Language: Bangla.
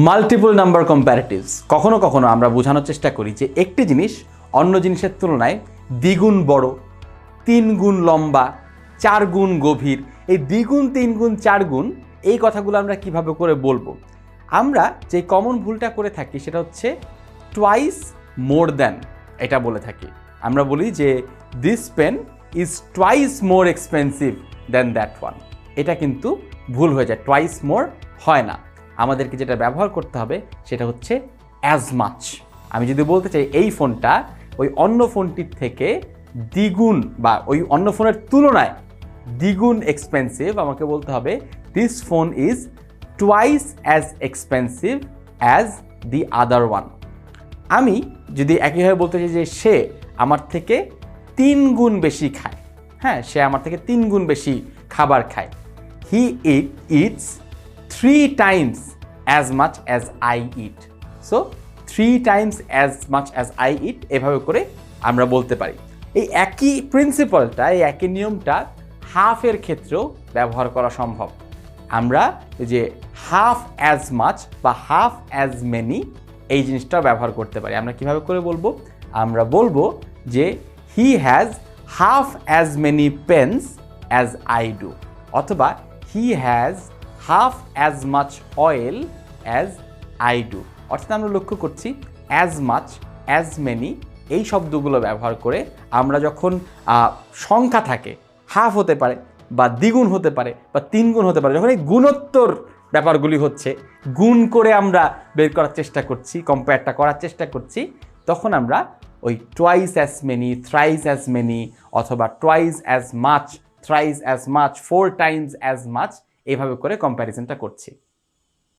মাল্টিপল নাম্বার কম্প্যারেটিভস কখনো কখনো আমরা বোঝানোর চেষ্টা করি যে একটি জিনিস অন্য জিনিসের তুলনায় দ্বিগুণ বড়, 3 গুণ লম্বা, 4 গুণ গভীর। এই দ্বিগুণ, 3 গুণ, 4 গুণ এই কথাগুলো আমরা কিভাবে করে বলবো? আমরা যে কমন ভুলটা করে থাকি সেটা হচ্ছে টুয়াইস মোর দ্যান, এটা বলে থাকি। আমরা বলি যে this pen is twice more expensive than that one. এটা কিন্তু ভুল হয়ে যায়, টুয়াইস মোর হয় না। আমাদেরকে যেটা ব্যবহার করতে হবে সেটা হচ্ছে অ্যাজ মাচ। আমি যদি বলতে চাই এই ফোনটা ওই অন্য ফোনটির থেকে দ্বিগুণ বা ওই অন্য ফোনের তুলনায় দ্বিগুণ এক্সপেন্সিভ, আমাকে বলতে হবে this phone is twice as expensive as the other one. আমি যদি একইভাবে বলতে চাই যে সে আমার থেকে 3 গুণ বেশি খায়, হ্যাঁ, সে আমার থেকে 3 গুণ বেশি খাবার খায়। He eats 3 times as much as I eat. So 3 times as much as I eat, এভাবে করে আমরা বলতে পারি। এই একই প্রিন্সিপালটা, এই একই নিয়মটা হাফের ক্ষেত্রেও ব্যবহার করা সম্ভব। আমরা যে হাফ অ্যাজ মাচ বা হাফ অ্যাজ মেনি এই জিনিসটাও ব্যবহার করতে পারি। আমরা কিভাবে করে বলবো? আমরা বলবো যে he has half as many pens as I do, অথবা he has half as much oil as I do. অর্থাৎ আমরা লক্ষ্য করছি অ্যাজ মাচ, অ্যাজ মেনি এই শব্দগুলো ব্যবহার করে আমরা যখন সংখ্যা থাকে, হাফ হতে পারে বা দ্বিগুণ হতে পারে বা 3 গুণ হতে পারে, যখন এই গুণোত্তর ব্যাপারগুলি হচ্ছে, গুণ করে আমরা বের করার চেষ্টা করছি, কম্পেয়ারটা করার চেষ্টা করছি, তখন আমরা ওই twice as many, thrice as many, অথবা twice as much, thrice as much, 4 times as much, এইভাবে করে কম্প্যারিজনটা করছি।